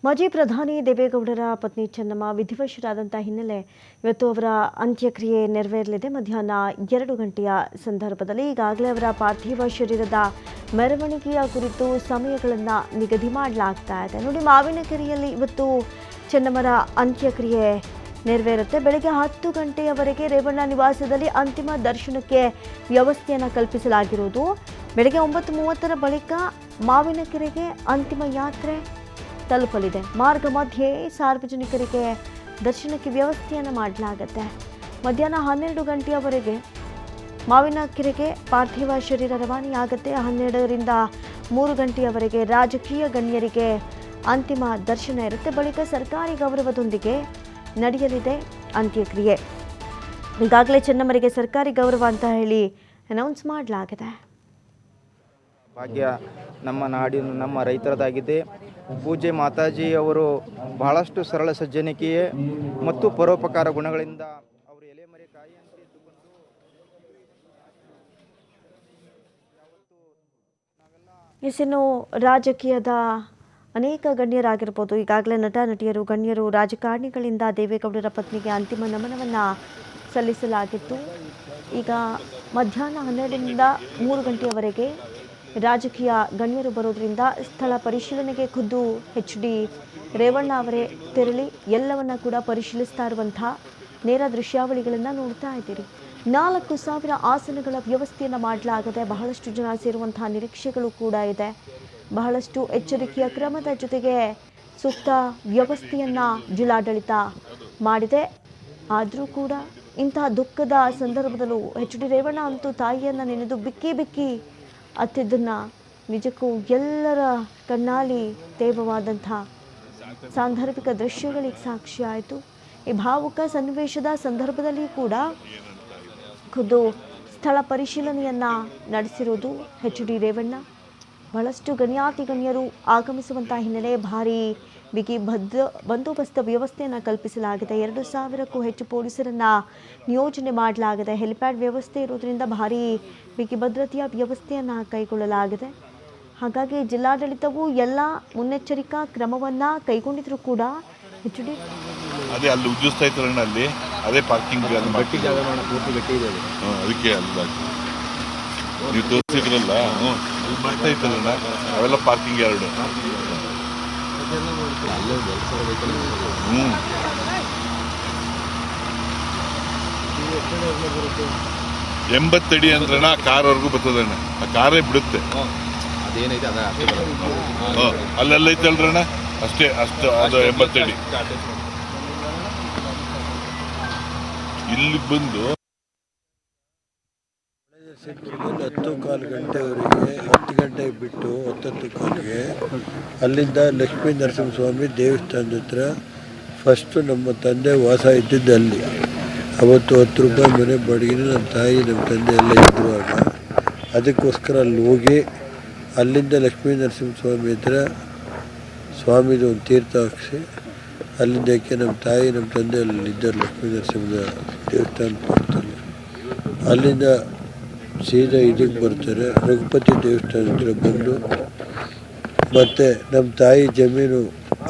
ಮಾಜಿ ಪ್ರಧಾನಿ ದೇವೇಗೌಡರ ಪತ್ನಿ ಚೆನ್ನಮ್ಮ ವಿಧಿವಶರಾದಂಥ ಹಿನ್ನೆಲೆ ಇವತ್ತು ಅವರ ಅಂತ್ಯಕ್ರಿಯೆ ನೆರವೇರಲಿದೆ. ಮಧ್ಯಾಹ್ನ 2 ಗಂಟೆಯ ಸಂದರ್ಭದಲ್ಲಿ ಈಗಾಗಲೇ ಅವರ ಪಾರ್ಥಿವ ಶರೀರದ ಮೆರವಣಿಗೆಯ ಕುರಿತು ಸಮಯಗಳನ್ನು ನಿಗದಿ ಮಾಡಲಾಗ್ತಾ ಇದೆ. ನೋಡಿ, ಮಾವಿನಕೆರೆಯಲ್ಲಿ ಇವತ್ತು ಚೆನ್ನಮ್ಮರ ಅಂತ್ಯಕ್ರಿಯೆ ನೆರವೇರುತ್ತೆ. ಬೆಳಗ್ಗೆ 10 ಗಂಟೆಯವರೆಗೆ ರೇವಣ್ಣ ನಿವಾಸದಲ್ಲಿ ಅಂತಿಮ ದರ್ಶನಕ್ಕೆ ವ್ಯವಸ್ಥೆಯನ್ನು ಕಲ್ಪಿಸಲಾಗಿರುವುದು. ಬೆಳಗ್ಗೆ 9:30 ಬಳಿಕ ಮಾವಿನಕೆರೆಗೆ ಅಂತಿಮ ಯಾತ್ರೆ ತಲುಪಲಿದೆ. ಮಾರ್ಗ ಮಧ್ಯೆ ಸಾರ್ವಜನಿಕರಿಗೆ ದರ್ಶನಕ್ಕೆ ವ್ಯವಸ್ಥೆಯನ್ನು ಮಾಡಲಾಗುತ್ತೆ. ಮಧ್ಯಾಹ್ನ 12 ಗಂಟೆಯವರೆಗೆ ಮಾವಿನಕೆರೆಗೆ ಪಾರ್ಥಿವ ಶರೀರ ರವಾನೆಯಾಗುತ್ತೆ. 12ರಿಂದ 3 ಗಂಟೆಯವರೆಗೆ ರಾಜಕೀಯ ಗಣ್ಯರಿಗೆ ಅಂತಿಮ ದರ್ಶನ ಇರುತ್ತೆ. ಬಳಿಕ ಸರ್ಕಾರಿ ಗೌರವದೊಂದಿಗೆ ನಡೆಯಲಿದೆ ಅಂತ್ಯಕ್ರಿಯೆ. ಈಗಾಗಲೇ ಚೆನ್ನಮ್ಮರಿಗೆ ಸರ್ಕಾರಿ ಗೌರವ ಅಂತ ಹೇಳಿ ಅನೌನ್ಸ್ ಮಾಡಲಾಗಿದೆ. ಭಾಗ್ಯ ನಮ್ಮ ನಾಡಿನ ನಮ್ಮ ರೈತರದಾಗಿದೆ. ಪೂಜ್ಯ ಮಾತಾಜಿ ಅವರು ಬಹಳಷ್ಟು ಸರಳ ಸಜ್ಜನಿಕೆಯೇ ಮತ್ತು ಪರೋಪಕಾರ ಗುಣಗಳಿಂದ ಅವರು ಎಲೆಮರೆ ಕಾಯಿಯಂತೆ ಇನ್ನು ರಾಜಕೀಯದ ಅನೇಕ ಗಣ್ಯರಾಗಿರ್ಬೋದು, ಈಗಾಗಲೇ ನಟ ನಟಿಯರು ಗಣ್ಯರು ರಾಜಕಾರಣಿಗಳಿಂದ ದೇವೇಗೌಡರ ಪತ್ನಿಗೆ ಅಂತಿಮ ನಮನವನ್ನು ಸಲ್ಲಿಸಲಾಗಿತ್ತು. ಈಗ ಮಧ್ಯಾಹ್ನ 12ರಿಂದ 3 ಗಂಟೆಯವರೆಗೆ ರಾಜಕೀಯ ಗಣ್ಯರು ಬರೋದ್ರಿಂದ ಸ್ಥಳ ಪರಿಶೀಲನೆಗೆ ಖುದ್ದು HD ರೇವಣ್ಣ ಅವರೇ ತೆರಳಿ ಎಲ್ಲವನ್ನ ಕೂಡ ಪರಿಶೀಲಿಸ್ತಾ ಇರುವಂಥ ನೇರ ದೃಶ್ಯಾವಳಿಗಳನ್ನು ನೋಡ್ತಾ ಇದ್ದೀರಿ. 4,000 ಆಸನಗಳ ವ್ಯವಸ್ಥೆಯನ್ನು ಮಾಡಲಾಗಿದೆ. ಬಹಳಷ್ಟು ಜನ ಸೇರುವಂತಹ ನಿರೀಕ್ಷೆಗಳು ಕೂಡ ಇದೆ. ಬಹಳಷ್ಟು ಎಚ್ಚರಿಕೆಯ ಕ್ರಮದ ಜೊತೆಗೆ ಸೂಕ್ತ ವ್ಯವಸ್ಥೆಯನ್ನು ಜಿಲ್ಲಾಡಳಿತ ಮಾಡಿದೆ. ಆದರೂ ಕೂಡ ಇಂತಹ ದುಃಖದ ಸಂದರ್ಭದಲ್ಲೂ HD ರೇವಣ್ಣ ಅಂತೂ ತಾಯಿಯನ್ನು ನೆನೆದು ಬಿಕ್ಕಿ ಅತ್ತಿದ್ದನ್ನು ನಿಜಕ್ಕೂ ಎಲ್ಲರ ಕಣ್ಣಾಲಿ ತೇವವಾದಂಥ ಸಾಂದರ್ಭಿಕ ದೃಶ್ಯಗಳಿಗೆ ಸಾಕ್ಷಿಯಾಯಿತು. ಈ ಭಾವುಕ ಸನ್ನಿವೇಶದ ಸಂದರ್ಭದಲ್ಲಿ ಕೂಡ ಖುದ್ದು ಸ್ಥಳ ಪರಿಶೀಲನೆಯನ್ನು ನಡೆಸಿರೋದು HD ರೇವಣ್ಣ. ಬಹಳಷ್ಟು ಗಣ್ಯರು ಆಗಮಿಸುವಂಥ ಹಿನ್ನೆಲೆ ಭಾರೀ ಬಿಗಿ ಬಂದೋಬಸ್ತ್ ವ್ಯವಸ್ಥೆಯನ್ನು ಕಲ್ಪಿಸಲಾಗಿದೆ. 2,000ಕ್ಕೂ ಹೆಚ್ಚು ಪೊಲೀಸರನ್ನು ನಿಯೋಜನೆ ಮಾಡಲಾಗಿದೆ. ಹೆಲಿಪ್ಯಾಡ್ ವ್ಯವಸ್ಥೆ ಇರೋದ್ರಿಂದ ಭಾರೀ ಬಿಗಿ ಭದ್ರತೆಯ ವ್ಯವಸ್ಥೆಯನ್ನು ಕೈಗೊಳ್ಳಲಾಗಿದೆ. ಹಾಗಾಗಿ ಜಿಲ್ಲಾಡಳಿತವು ಎಲ್ಲ ಮುನ್ನೆಚ್ಚರಿಕಾ ಕ್ರಮವನ್ನು ಕೈಗೊಂಡಿದ್ರು ಕೂಡ HD ಅದೇ ಅಲ್ಲಿ ಉದ್ಯೋಗಿಸ್ತಾ ಇತ್ತು ಅಲ್ಲಿ ಅದೇ ಪಾರ್ಕಿಂಗ್ ಅದಕ್ಕೆ ನೀವು ತೋರಿಸಿದ್ರಲ್ಲ ಅಲ್ಲಿ ಮಾಡ್ತಾ ಇತ್ತಲ್ಲ ಅವೆಲ್ಲ ಪಾರ್ಕಿಂಗ್ 2 80 ಅಡಿ ಅಂದ್ರಣ ಕಾರ್ವರೆಗೂ ಬರ್ತದಣ್ಣ. ಆ ಕಾರೇ ಬಿಡುತ್ತೆ. ಅಲ್ಲೆಲ್ಲ ಐತಲ್ರಣ್ಣ ಅಷ್ಟೇ ಅದು 80 ಅಡಿ. ಇಲ್ಲಿ ಬಂದು 10:15 ಗಂಟೆವರೆಗೆ 10 ಗಂಟೆಗೆ ಬಿಟ್ಟು 10:15ಗೆ ಅಲ್ಲಿಂದ ಲಕ್ಷ್ಮೀ ನರಸಿಂಹಸ್ವಾಮಿ ದೇವಸ್ಥಾನದ ಹತ್ರ ಫಸ್ಟು ನಮ್ಮ ತಂದೆ ವಾಸ ಇದ್ದಿದ್ದು ಅಲ್ಲಿ. ಅವತ್ತು 10 ರೂಪಾಯಿ ಮನೆ ಬಾಡಿಗೆನ ನಮ್ಮ ತಾಯಿ ನಮ್ಮ ತಂದೆ ಎಲ್ಲ ಇದ್ದರು. ಆಗ ಅದಕ್ಕೋಸ್ಕರ ಅಲ್ಲಿ ಹೋಗಿ ಅಲ್ಲಿಂದ ಲಕ್ಷ್ಮೀ ನರಸಿಂಹಸ್ವಾಮಿ ಹತ್ರ ಸ್ವಾಮಿದು ಒಂದು ತೀರ್ಥ ಹಾಕಿಸಿ ಅಲ್ಲಿಂದ ನಮ್ಮ ತಾಯಿ ನಮ್ಮ ತಂದೆ ಅಲ್ಲಿದ್ದರು ಲಕ್ಷ್ಮೀ ನರಸಿಂಹದ ದೇವಸ್ಥಾನ ಪಕ್ಕದಲ್ಲಿ. ಅಲ್ಲಿಂದ ಸೀದಾ ಇದಕ್ಕೆ ಬರ್ತಾರೆ ರಘುಪತಿ ದೇವಸ್ಥಾನ ಹತ್ರ ಬಂದು ಮತ್ತು ನಮ್ಮ ತಾಯಿ ಜಮೀನು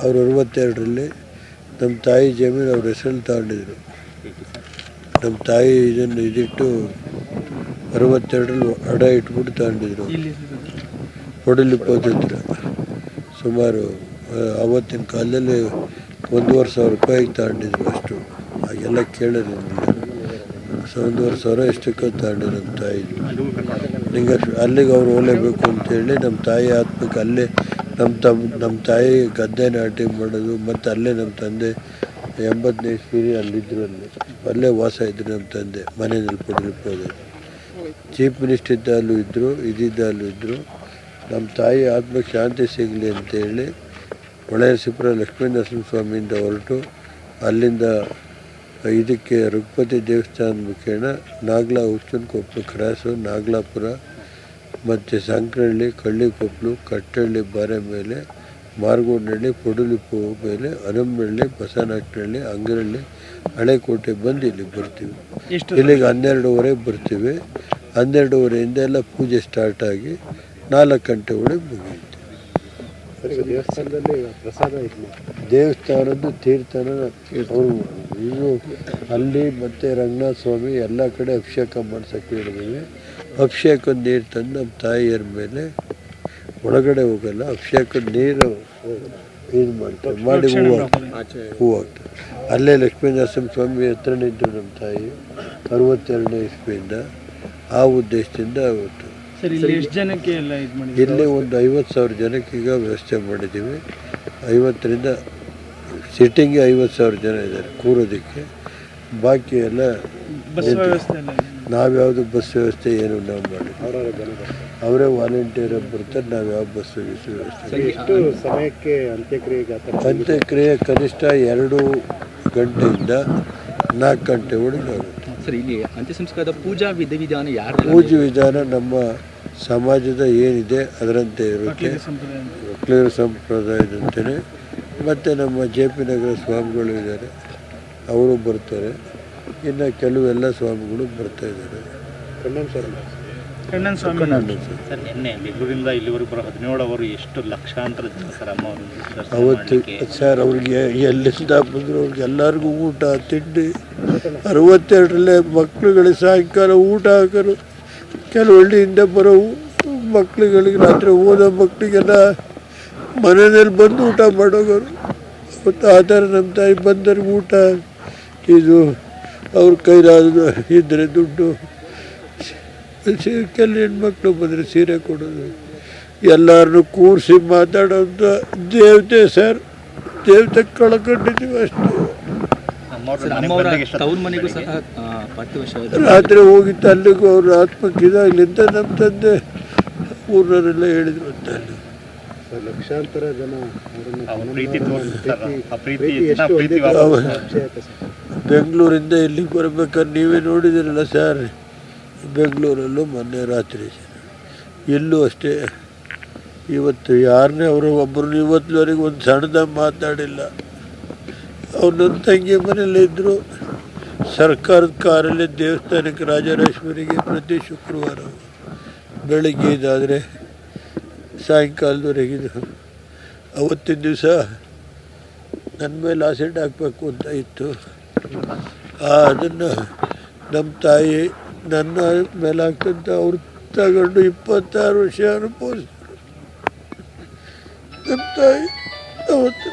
ಅವರು 62ರಲ್ಲಿ ನಮ್ಮ ತಾಯಿ ಜಮೀನು ಅವ್ರ ಹೆಸರಲ್ಲಿ ತಗೊಂಡಿದ್ರು. ನಮ್ಮ ತಾಯಿ ಇದನ್ನು ಇದಿಟ್ಟು 62ರಲ್ಲಿ ಅಡ ಇಟ್ಬಿಟ್ಟು ತಗೊಂಡಿದ್ರು. ಹೊಡಲಿಪ್ಪೋದ್ರ ಸುಮಾರು ಆವತ್ತಿನ ಕಾಲದಲ್ಲಿ 1,500 ರೂಪಾಯಿಗೆ ತಗೊಂಡಿದ್ರು. ಅಷ್ಟು ಹಾಗೆಲ್ಲ ಕೇಳೋದಿಲ್ಲ. 1,500 ಎಷ್ಟಕ್ಕೆ ತಗೊಂಡು ನಮ್ಮ ತಾಯಿ ನಿಂಗೆ ಅಲ್ಲಿಗೆ ಅವ್ರು ಹೋಗಲೇಬೇಕು ಅಂತೇಳಿ ನಮ್ಮ ತಾಯಿ ಹಾಕ್ಬೇಕು. ಅಲ್ಲೇ ನಮ್ಮ ತಾಯಿ ಗದ್ದೆ ನಾಟಿ ಮಾಡೋದು ಮತ್ತು ಅಲ್ಲೇ ನಮ್ಮ ತಂದೆ 80ನೇ ಇಸ್ವಿಲಿ ಅಲ್ಲಿದ್ದರು. ಅಲ್ಲೇ ವಾಸ ಇದ್ರು ನಮ್ಮ ತಂದೆ ಮನೆಯಲ್ಲಿ ಪಡೆದಿರ್ಬೋದು. ಚೀಫ್ ಮಿನಿಸ್ಟರ್ ಇದ್ದಲ್ಲೂ ಇದ್ದರು, ಇದ್ದಿದ್ದಲ್ಲೂ ಇದ್ದರು. ನಮ್ಮ ತಾಯಿ ಆತ್ಮಕ್ಕೆ ಶಾಂತಿ ಸಿಗಲಿ ಅಂತೇಳಿ ಹೊಳೆನರಸೀಪುರ ಲಕ್ಷ್ಮೀ ನರಸಿಂಹಸ್ವಾಮಿಯಿಂದ ಹೊರಟು ಅಲ್ಲಿಂದ ಇದಕ್ಕೆ ರಘುಪತಿ ದೇವಸ್ಥಾನ ಮುಖೇನ ನಾಗ್ಲಾ ಹುಚ್ಚನಕೊಪ್ಪಲು ಕ್ರಾಸು ನಾಗ್ಲಾಪುರ ಮತ್ತು ಸಂಕ್ರಹಳ್ಳಿ ಕಳ್ಳಿಕೊಪ್ಪಲು ಕಟ್ಟಹಳ್ಳಿ ಬಾರೆ ಮೇಲೆ ಮಾರ್ಗೋಡ್ನಹಳ್ಳಿ ಪೊಡಲಿಪ್ಪು ಮೇಲೆ ಹನಮನಹಳ್ಳಿ ಬಸವನಹಳ್ಳಿ ಅಂಗನಹಳ್ಳಿ ಹಳೆಕೋಟೆ ಬಂದು ಇಲ್ಲಿಗೆ ಬರ್ತೀವಿ. ಇಲ್ಲಿಗೆ 12:30 ಬರ್ತೀವಿ. 12:30 ಎಲ್ಲ ಪೂಜೆ ಸ್ಟಾರ್ಟ್ ಆಗಿ 4 ಗಂಟೆ ಒಳಗೆ ಮುಗಿಯುತ್ತೆ. ದೇವಸ್ಥಾನದಲ್ಲಿ ಪ್ರಸಾದ ದೇವಸ್ಥಾನದ್ದು ತೀರ್ಥನ ಅವರು ಇದು ಅಲ್ಲಿ ಮತ್ತು ರಂಗನಾಥ ಸ್ವಾಮಿ ಎಲ್ಲ ಕಡೆ ಅಭಿಷೇಕ ಮಾಡ್ಸೋಕ್ಕೆ ಹೇಳಿದ್ದೀವಿ. ಅಭಿಷೇಕದ ನೀರು ತಂದು ನಮ್ಮ ತಾಯಿಯರ ಮೇಲೆ ಒಳಗಡೆ ಹೋಗಲ್ಲ, ಅಭಿಷೇಕದ ನೀರು ಇದು ಮಾಡ್ತಾರೆ ಮಾಡಿ ಹೂವು ಹಾಕ್ತಾರೆ. ಅಲ್ಲೇ ಲಕ್ಷ್ಮೀನರಸಿಂಹ ಸ್ವಾಮಿ ಹತ್ರ ನಿಂತು ನಮ್ಮ ತಾಯಿ 62ನೇ ಇಸ್ವಿಯಿಂದ ಆ ಉದ್ದೇಶದಿಂದ ಅವತ್ತು ಇಲ್ಲಿ ಒಂದು 50,000 ಜನಕ್ಕೆ ಈಗ ವ್ಯವಸ್ಥೆ ಮಾಡಿದ್ದೀವಿ. 50ರಿಂದ ಸಿಟ್ಟಿಂಗ್ಗೆ 50,000 ಜನ ಇದ್ದಾರೆ ಕೂರೋದಕ್ಕೆ. ಬಾಕಿ ಎಲ್ಲ ನಾವ್ಯಾವುದು ಬಸ್ ವ್ಯವಸ್ಥೆ ಏನು ನಾವು ಮಾಡಿದ್ವಿ, ಅವರೇ ವಾಲಂಟಿಯರ್ ಬರ್ತಾರೆ. ನಾವು ಯಾವ ಬಸ್ ವ್ಯವಸ್ಥೆ ಎಷ್ಟು ಸಮಯಕ್ಕೆ ಅಂತ್ಯಕ್ರಿಯೆ ಕನಿಷ್ಠ 2 ಗಂಟೆಯಿಂದ 4 ಗಂಟೆ ಒಳಗೆ ಆಗುತ್ತೆ. ಸರ್, ಇಲ್ಲಿ ಅಂತ್ಯ ಸಂಸ್ಕಾರದ ಪೂಜಾ ವಿಧಿವಿಧಾನ ಯಾರು? ಪೂಜೆ ವಿಧಾನ ನಮ್ಮ ಸಮಾಜದ ಏನಿದೆ ಅದರಂತೆ ಇರುತ್ತೆ, ಒಕ್ಕಲಿಗರ ಸಂಪ್ರದಾಯದಂತೆಯೇ. ಮತ್ತು ನಮ್ಮ JP ನಗರ ಸ್ವಾಮಿಗಳು ಇದ್ದಾರೆ, ಅವರು ಬರ್ತಾರೆ. ಇನ್ನು ಕೆಲವೆಲ್ಲ ಸ್ವಾಮಿಗಳು ಬರ್ತಾ ಇದ್ದಾರೆ. ಸರ್, ನಿನ್ನೆ ಬೆಂಗಳೂರಿಂದ ಇಲ್ಲಿವರೆಗೂ ಬರೋ 17 ಅವರು ಎಷ್ಟು ಲಕ್ಷಾಂತರ ಜನ ಸರ್ ಅಮ್ಮ ಅವತ್ತು ಸರ್ ಅವ್ರಿಗೆ ಎಲ್ಲಿಂದ ಬಂದರು ಅವ್ರಿಗೆ ಎಲ್ಲರಿಗೂ ಊಟ ತಿಂಡಿ 62ರಲ್ಲೇ ಮಕ್ಳುಗಳಿಗೆ ಸಾಯಂಕಾಲ ಊಟ ಹಾಕೋರು. ಕೆಲವು ಹಳ್ಳಿಯಿಂದ ಬರೋ ಮಕ್ಳುಗಳಿಗೆ ರಾತ್ರಿ ಓದೋ ಮಕ್ಕಳಿಗೆಲ್ಲ ಮನೆಯಲ್ಲಿ ಬಂದು ಊಟ ಮಾಡೋಗೋರು. ಅವತ್ತು ಆ ಥರ ನಮ್ಮ ತಾಯಿ ಬಂದವ್ರಿಗೆ ಊಟ ಇದು ಅವ್ರ ಕೈಲಾದ ಇದ್ದರೆ ದುಡ್ಡು, ಕೆಲ ಹೆಣ್ಮಕ್ಳು ಬಂದರೆ ಸೀರೆ ಕೊಡೋದು, ಎಲ್ಲರನ್ನೂ ಕೂರಿಸಿ ಮಾತಾಡೋದು ದೇವತೆ ಸರ್. ದೇವತೆ ಕಳ್ಕೊಂಡಿದ್ದೀವಿ ಅಷ್ಟೇ. ರಾತ್ರಿ ಹೋಗಿತ್ತು ಅಲ್ಲಿಗೂ ಅವ್ರ ಆತ್ಮಕ್ಕೆ ಇದಾಗಲಿಂದ ನಮ್ಮ ತಂದೆ ಊರವರೆಲ್ಲ ಹೇಳಿದ್ರು ಅಂತ. ಲಕ್ಷಾಂತರ ಜನ ಬೆಂಗಳೂರಿಂದ ಇಲ್ಲಿಗೆ ಬರ್ಬೇಕಾದ್ರೆ ನೀವೇ ನೋಡಿದಿರಲ್ಲ ಸರ್. ಬೆಂಗಳೂರಲ್ಲೂ ಮೊನ್ನೆ ರಾತ್ರಿ, ಇಲ್ಲೂ ಅಷ್ಟೇ. ಇವತ್ತು ಯಾರನ್ನೇ ಅವರು ಒಬ್ಬರು ಇವತ್ತುವರೆಗೆ ಒಂದು ಸಣ್ಣದ ಮಾತಾಡಿಲ್ಲ. ಅವ್ರು ನನ್ನ ತಂಗಿ ಮನೆಯಲ್ಲೇ ಇದ್ದರು. ಸರ್ಕಾರದ ಕಾರಲ್ಲಿ ದೇವಸ್ಥಾನಕ್ಕೆ ರಾಜರಾಜೇಶ್ವರಿಗೆ ಪ್ರತಿ ಶುಕ್ರವಾರ ಬೆಳಗ್ಗೆ ಇದಾದರೆ ಸಾಯಂಕಾಲದವರೆಗಿದ್ರು. ಅವತ್ತಿನ ದಿವಸ ನನ್ನ ಮೇಲೆ ಆಸಿಡ್ ಹಾಕಬೇಕು ಅಂತ ಇತ್ತು. ಅದನ್ನು ನಮ್ಮ ತಾಯಿ ನನ್ನ ಮೇಲೆ ಹಾಕ್ತಂತ ಅವ್ರು ತಗೊಂಡು 26 ವರ್ಷ ಅನುಭವಿಸಿದ್ರು. ನಮ್ಮ ತಾಯಿ ಅವತ್ತು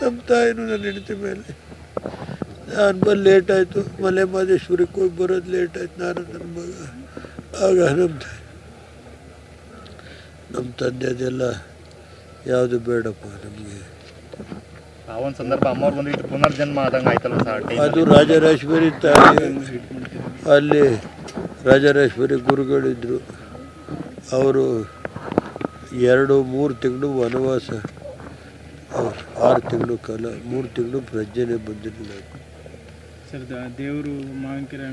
ನಮ್ಮ ತಾಯಿನೂ ನನ್ನ ಹೆಂಡತಿ ಮೇಲೆ ನಾನು ಬಂದು ಲೇಟ್ ಆಯಿತು. ಮಲೆ ಮಹದೇಶ್ವರಕ್ಕೆ ಹೋಗಿ ಬರೋದು ಲೇಟ್ ಆಯ್ತು, ನಾನು ನನ್ನ ಮಗ. ಆಗ ನಮ್ಮ ತಂದೆ ಅದೆಲ್ಲ ಯಾವುದು ಬೇಡಪ್ಪ ನಮಗೆ. ಆ ಒಂದು ಸಂದರ್ಭ ಅಮ್ಮವ್ರು ಬಂದಿಟ್ಟು ಪುನರ್ಜನ್ಮ ಆದಂಗೆ ಆಯ್ತಲ್ಲ ಸರ್. ಅದು ರಾಜರಾಜೇಶ್ವರಿ ತಾಯಿ, ಅಲ್ಲಿ ರಾಜರಾಜೇಶ್ವರಿ ಗುರುಗಳಿದ್ದರು. ಅವರು 2-3 ತಿಂಗಳು ವನವಾಸ, ಅವರು 6 ತಿಂಗಳು ಕಾಲ 3 ತಿಂಗಳು ಪ್ರಜ್ಞೆನೇ ಬಂದಿರಲಿಲ್ಲ. ದೇವರು ಮಾವಂಕೆರೆ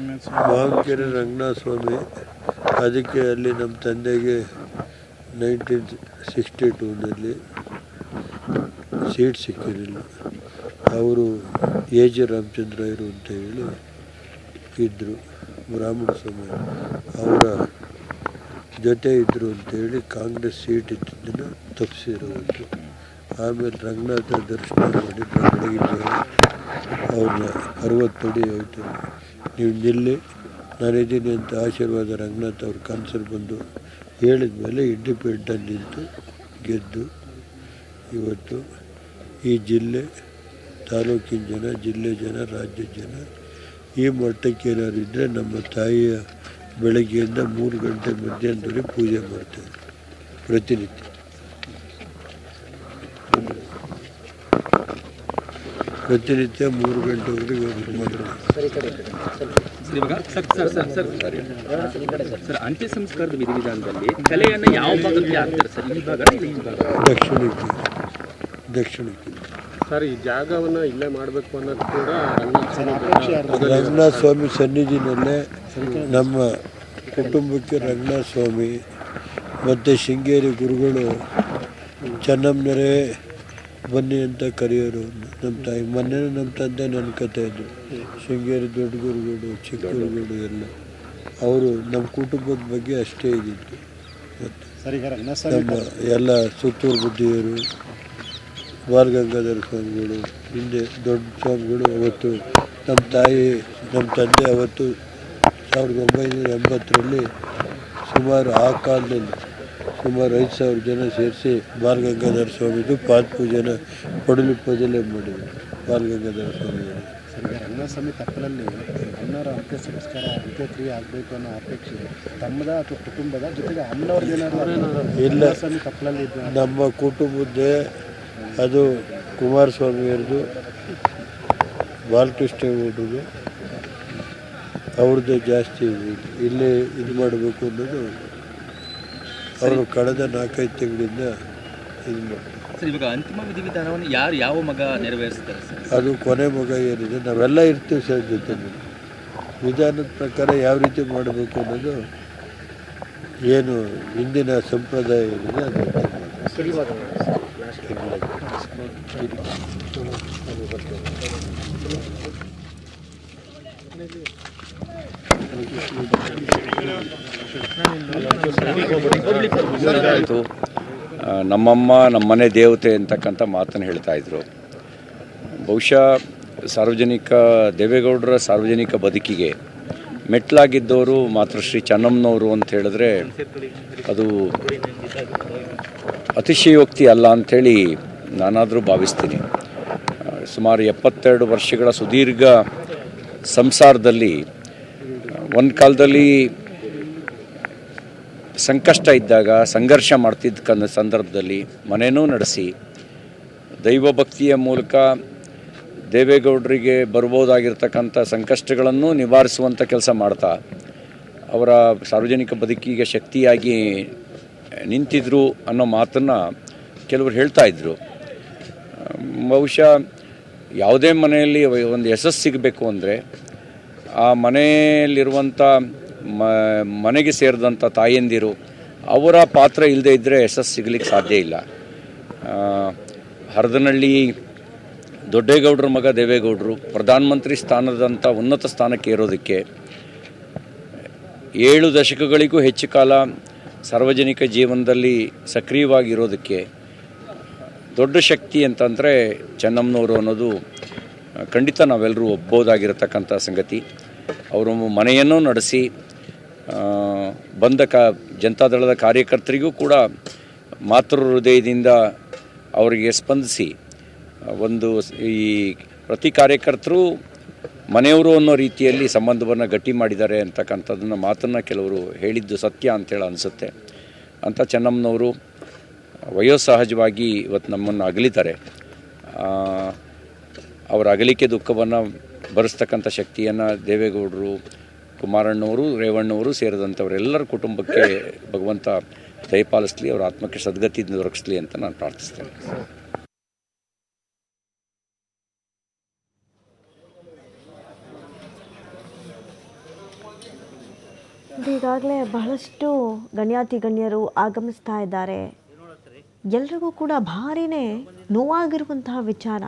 ರಂಗನಾಥ ಸ್ವಾಮಿ. ಅದಕ್ಕೆ ಅಲ್ಲಿ ನಮ್ಮ ತಂದೆಗೆ 1962ನಲ್ಲಿ ಸೀಟ್ ಸಿಕ್ಕಿರಲಿಲ್ಲ. ಅವರು AJ ರಾಮಚಂದ್ರಾಯರು ಅಂತ ಹೇಳಿ ಇದ್ದರು, ಬ್ರಾಹ್ಮಣ ಸಮಾಜ, ಅವರ ಜೊತೆ ಇದ್ದರು ಅಂತೇಳಿ ಕಾಂಗ್ರೆಸ್ ಸೀಟ್ ಇದ್ದಿದ್ದನ್ನು ತಪ್ಪಿಸಿರೋದು. ಆಮೇಲೆ ರಂಗನಾಥ ದರ್ಶನ ಮಾಡಿ ಬೆಳಗಿದ್ದೇವೆ. ಅವ್ರನ್ನ 60 ಅಡಿ ಹೋಯ್ತು, ನೀವು ನಿಲ್ಲಿ ನಾನಿದ್ದೀನಿ ಅಂತ ಆಶೀರ್ವಾದ ರಂಗನಾಥ್ ಅವ್ರ ಕನ್ಸಲ್ಲಿ ಬಂದು ಹೇಳಿದ ಮೇಲೆ ಇಂಡಿಪೆಂಡೆಂಟ್ ನಿಂತು ಗೆದ್ದು ಇವತ್ತು ಈ ಜಿಲ್ಲೆ, ತಾಲೂಕಿನ ಜನ, ಜಿಲ್ಲೆ ಜನ, ರಾಜ್ಯದ ಜನ ಈ ಮಟ್ಟಕ್ಕೆ ಏನಾದ್ರು ಇದ್ದರೆ ನಮ್ಮ ತಾಯಿಯ ಬೆಳಗ್ಗೆಯಿಂದ 3 ಗಂಟೆ ಮಧ್ಯಾಹ್ನದವರೆಗೆ ಪೂಜೆ ಮಾಡ್ತೇವೆ ಪ್ರತಿನಿತ್ಯ. ಪ್ರತಿನಿತ್ಯ 3 ಗಂಟೆವರೆಗೆ ಸರ್, ಅಂತ್ಯ ಸಂಸ್ಕಾರದ ವಿಧಿವಿಧಾನದಲ್ಲಿ ತಲೆಯನ್ನು ಯಾವ ಭಾಗಕ್ಕೆ ಹಾಕ್ತಾರೆ ಸರ್? ಈ ಭಾಗ, ಈ ಭಾಗ? ದಕ್ಷಿಣಕ್ಕೆ. ಸರ್, ಈ ಜಾಗವನ್ನು ಇಲ್ಲೇ ಮಾಡಬೇಕು ಅನ್ನೋದು ಕೂಡ ರಂಗನಾಥ ಸ್ವಾಮಿ ಸನ್ನಿಧಿನಲ್ಲೇ ನಮ್ಮ ಕುಟುಂಬಕ್ಕೆ ರಂಗನಾಥ ಸ್ವಾಮಿ ಮತ್ತು ಶೃಂಗೇರಿ ಗುರುಗಳು ಚೆನ್ನಮ್ಮನವರೇ ಬನ್ನಿ ಅಂತ ಕರೆಯೋರು. ನಮ್ಮ ತಾಯಿ ಮೊನ್ನೆ ನಮ್ಮ ತಂದೆ ನನ್ನ ಕತೆ ಇದ್ದರು. ಶೃಂಗೇರಿ ದೊಡ್ಡ ಗುರುಗಳು, ಚಿಕ್ಕ ಗುರುಗಳು ಎಲ್ಲ ಅವರು ನಮ್ಮ ಕುಟುಂಬದ ಬಗ್ಗೆ ಅಷ್ಟೇ ಇದ್ದಿತ್ತು. ಮತ್ತು ನಮ್ಮ ಎಲ್ಲ ಸುತ್ತೂರು ಬುದ್ಧಿಯವರು, ಬಾಲಗಂಗಾಧರ ಸ್ವಾಮಿಗಳು, ಹಿಂದೆ ದೊಡ್ಡ ಸ್ವಾಮಿಗಳು ಅವತ್ತು ನಮ್ಮ ತಂದೆ ಅವತ್ತು 1980ರಲ್ಲಿ ಸುಮಾರು ಆ ಕಾಲದಲ್ಲಿ ಸುಮಾರು 5,000 ಜನ ಸೇರಿಸಿ ಬಾಲಗಂಗಾಧರ ಸ್ವಾಮಿದು ಪಾದಪೂಜೆನ ಪಡಲಿಪ್ಪದಲ್ಲೇ ಮಾಡಿದರು ಬಾಲಗಂಗಾಧರ ಸ್ವಾಮಿಗಳು. ರಂಗಸ್ವಾಮಿ ತಪ್ಪಲಲ್ಲಿ ಅಮ್ಮನವರ ಅಂತ್ಯಕ್ರಿಯೆ ಆಗಬೇಕು ಅನ್ನೋ ಅಪೇಕ್ಷೆ ತಮ್ಮದ ಅಥವಾ ಕುಟುಂಬದ ಜೊತೆಗೆ ಅಮ್ಮನವ್ರದ್ದು ಇಲ್ಲ, ತಪ್ಪಲಲ್ಲಿ ನಮ್ಮ ಕುಟುಂಬದ್ದೇ ಅದು ಕುಮಾರಸ್ವಾಮಿಯವ್ರದ್ದು, ಬಾಲಕೃಷ್ಣೇಗೌಡರದು ಅವ್ರದ್ದೇ ಜಾಸ್ತಿ ಇಲ್ಲೇ ಇದು ಮಾಡಬೇಕು ಅನ್ನೋದು ಅವರು ಕಳೆದ 4-5 ತಿಂಗಳಿಂದ ಇದು ಮಾಡ್ತಾರೆ. ಸರ್, ಇವಾಗ ಅಂತಿಮ ವಿಧಿವಿಧಾನವನ್ನು ಯಾವ ಮಗ ನೆರವೇರಿಸ್ತಾರೆ ಸರ್? ಅದು ಕೊನೆ ಮಗ ಏನಿದೆ ನಾವೆಲ್ಲ ಇರ್ತೀವಿ ಸರ್ ಜೊತೆಗೆ. ವಿಧಾನದ ಪ್ರಕಾರ ಯಾವ ರೀತಿ ಮಾಡಬೇಕು ಅನ್ನೋದು ಏನು ಹಿಂದಿನ ಸಂಪ್ರದಾಯ ಏನಿದೆ ಅದು ನಮ್ಮಮ್ಮ ನಮ್ಮನೆ ದೇವತೆ ಅಂತಕ್ಕಂಥ ಮಾತನ್ನು ಹೇಳ್ತಾ ಇದ್ರು. ಬಹುಶಃ ದೇವೇಗೌಡರ ಸಾರ್ವಜನಿಕ ಬದುಕಿಗೆ ಮೆಟ್ಲಾಗಿದ್ದವರು ಮಾತ್ರ ಶ್ರೀ ಚೆನ್ನಮ್ಮನವರು ಅಂತ ಹೇಳಿದ್ರೆ ಅದು ಅತಿಶಯೋಕ್ತಿ ಅಲ್ಲ ಅಂಥೇಳಿ ನಾನಾದರೂ ಭಾವಿಸ್ತೀನಿ. ಸುಮಾರು 72 ವರ್ಷಗಳ ಸುದೀರ್ಘ ಸಂಸಾರದಲ್ಲಿ ಒಂದು ಕಾಲದಲ್ಲಿ ಸಂಕಷ್ಟ ಇದ್ದಾಗ ಸಂಘರ್ಷ ಮಾಡ್ತಿದ್ದ ಸಂದರ್ಭದಲ್ಲಿ ಮನೆಯೂ ನಡೆಸಿ ದೈವಭಕ್ತಿಯ ಮೂಲಕ ದೇವೇಗೌಡರಿಗೆ ಬರ್ಬೋದಾಗಿರ್ತಕ್ಕಂಥ ಸಂಕಷ್ಟಗಳನ್ನು ನಿವಾರಿಸುವಂಥ ಕೆಲಸ ಮಾಡ್ತಾ ಅವರ ಸಾರ್ವಜನಿಕ ಬದುಕಿಗೆ ಶಕ್ತಿಯಾಗಿ ನಿಂತಿದ್ರು ಅನ್ನೋ ಮಾತನ್ನು ಕೆಲವರು ಹೇಳ್ತಾ ಇದ್ದರು. ಬಹುಶಃ ಯಾವುದೇ ಮನೆಯಲ್ಲಿ ಒಂದು ಯಶಸ್ಸು ಸಿಗಬೇಕು ಅಂದರೆ ಆ ಮನೆಯಲ್ಲಿರುವಂಥ ಮನೆಗೆ ಸೇರಿದಂಥ ತಾಯಂದಿರು ಅವರ ಪಾತ್ರ ಇಲ್ಲದೆ ಇದ್ದರೆ ಯಶಸ್ಸು ಸಿಗಲಿಕ್ಕೆ ಸಾಧ್ಯ ಇಲ್ಲ. ಹರದನಹಳ್ಳಿ ದೊಡ್ಡೇಗೌಡರ ಮಗ ದೇವೇಗೌಡರು ಪ್ರಧಾನಮಂತ್ರಿ ಸ್ಥಾನದಂಥ ಉನ್ನತ ಸ್ಥಾನಕ್ಕೆ ಏರೋದಕ್ಕೆ 7 ದಶಕಗಳಿಗೂ ಹೆಚ್ಚು ಕಾಲ ಸಾರ್ವಜನಿಕ ಜೀವನದಲ್ಲಿ ಸಕ್ರಿಯವಾಗಿರೋದಕ್ಕೆ ದೊಡ್ಡ ಶಕ್ತಿ ಅಂತಂದರೆ ಚೆನ್ನಮ್ಮನವರು ಅನ್ನೋದು ಖಂಡಿತ ನಾವೆಲ್ಲರೂ ಒಪ್ಪಬಹುದಾಗಿರತಕ್ಕಂಥ ಸಂಗತಿ. ಅವರು ಮನೆಯನ್ನು ನಡೆಸಿ ಬಂದ ಜನತಾದಳದ ಕಾರ್ಯಕರ್ತರಿಗೂ ಕೂಡ ಮಾತೃ ಹೃದಯದಿಂದ ಅವರಿಗೆ ಸ್ಪಂದಿಸಿ ಒಂದು ಈ ಪ್ರತಿ ಕಾರ್ಯಕರ್ತರು ಮನೆಯವರು ಅನ್ನೋ ರೀತಿಯಲ್ಲಿ ಸಂಬಂಧವನ್ನು ಗಟ್ಟಿ ಮಾಡಿದ್ದಾರೆ ಅಂತಕ್ಕಂಥದ್ದನ್ನು ಮಾತನ್ನು ಕೆಲವರು ಹೇಳಿದ್ದು ಸತ್ಯ ಅಂತೇಳಿ ಅನಿಸುತ್ತೆ. ಅಂಥ ಚೆನ್ನಮ್ಮನವರು ವಯೋಸಹಜವಾಗಿ ಇವತ್ತು ನಮ್ಮನ್ನು ಅಗಲಿದ್ದಾರೆ. ಅವರ ಅಗಲಿಕೆ ದುಃಖವನ್ನು ಭರಿಸ್ತಕ್ಕಂಥ ಶಕ್ತಿಯನ್ನು ದೇವೇಗೌಡರು, ಕುಮಾರಣ್ಣವರು, ರೇವಣ್ಣವರು ಸೇರಿದಂಥವರೆಲ್ಲರ ಕುಟುಂಬಕ್ಕೆ ಭಗವಂತ ದಯಪಾಲಿಸಲಿ, ಅವರ ಆತ್ಮಕ್ಕೆ ಸದ್ಗತಿ ದೊರಕಿಸಲಿ ಅಂತ ನಾನು ಪ್ರಾರ್ಥಿಸ್ತೇನೆ. ಈಗಾಗಲೇ ಬಹಳಷ್ಟು ಗಣ್ಯಾತಿ ಗಣ್ಯರು ಆಗಮಿಸ್ತಾ ಇದ್ದಾರೆ. ಎಲ್ರಿಗೂ ಕೂಡ ಭಾರಿನೇ ನೋವಾಗಿರುವಂತಹ ವಿಚಾರ.